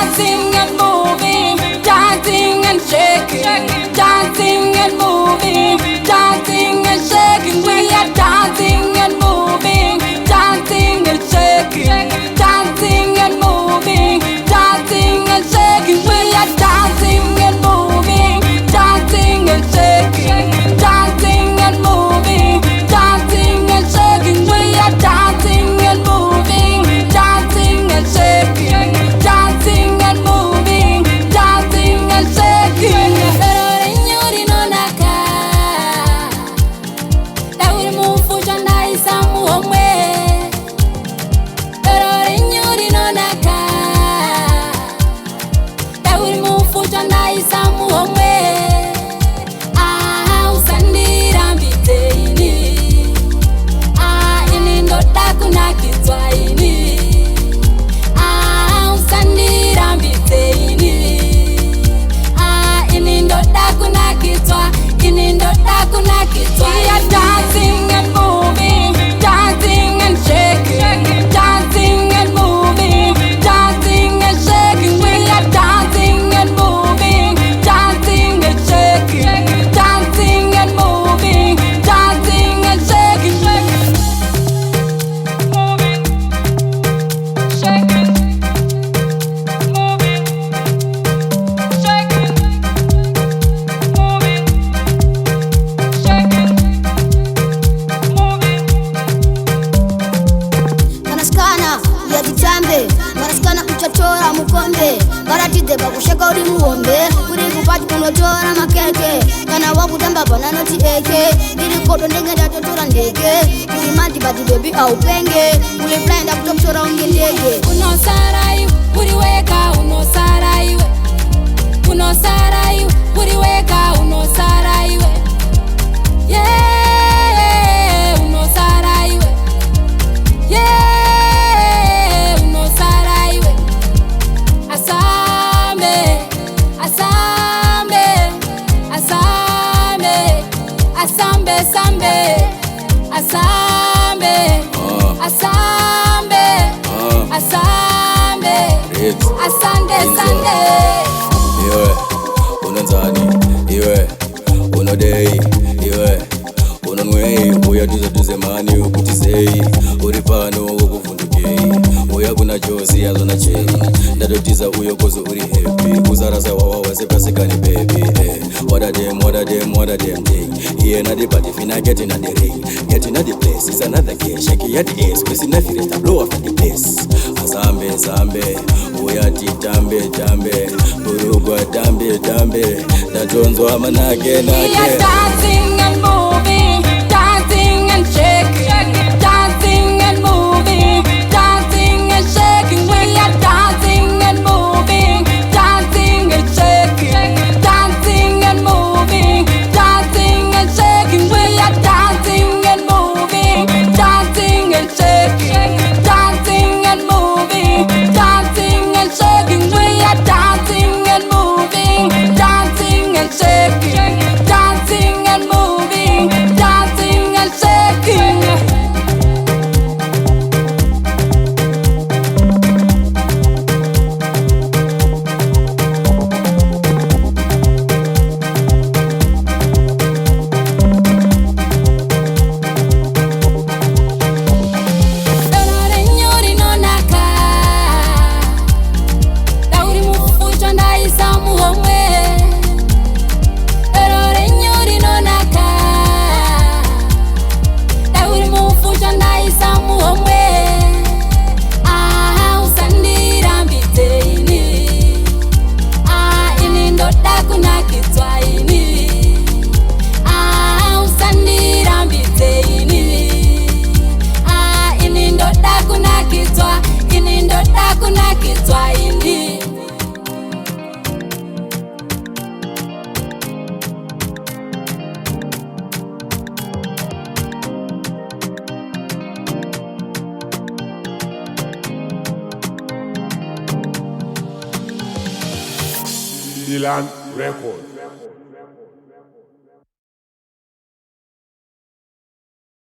dancing and moving, dancing and shaking, dancing and moving, dancing and shaking. We are dancing and moving, dancing and shaking, dancing and moving, dancing and shaking. We are dancing and moving, dancing and shaking, dancing and moving, dancing and shaking. We are dancing and moving, dancing and shaking, dancing and moving, dancing and shaking. We are dancing and moving, dancing and shaking, dancing and moving, dancing and shaking. We are dancing and moving, dancing and shaking, dancing and moving, dancing and shaking. Moving, shaking, moving, shaking, moving, shaking, moving. Manaskana ya vitambe, manaskana kuchochora mukombe, baratide bakusheka uri muombe, uri kupati kunotora makeke, kana wakutamba banana ti eke, ili kodo ndenge datotora ndege, uri mandi badi baby au penge, uli blind akutotora unge ndege. Unosarayu, uriweka, unosarayu, unosarayu, uriweka, unosarayu. Yeah, unosarayu. Yeah, unosarayu. Asambe, asambe, asambe, asambe, sambe, asambe, asambe, asambe, asande, sande. Iwe, unanzani, iwe, unodei, iwe, unonwei, uya duze mani ukutizei, uripano ukuvundukei, uya kuna jozi ya zona chei, ndadotiza uyo kozo uri happy, kuzarasa wawa sepasekani baby, what a damn thing, here na the party finna get in the ring, get in the place, it's another case, shake it at the ace, Chrissy Nefiri, blow up at the place, azambe, zambe, uya titambe, tambe, burugwa tambe, tambe, dajonzwa manake, We are dancing and moving, dancing and shaking, dancing and moving, dancing and shaking. We are dancing and moving, dancing and shaking, dancing and moving, dancing and shaking. We are dancing and moving, dancing and shaking, dancing and moving, dancing and shaking. We are dancing and moving, dancing and shaking, dancing and moving, dancing and shaking. Milan Record.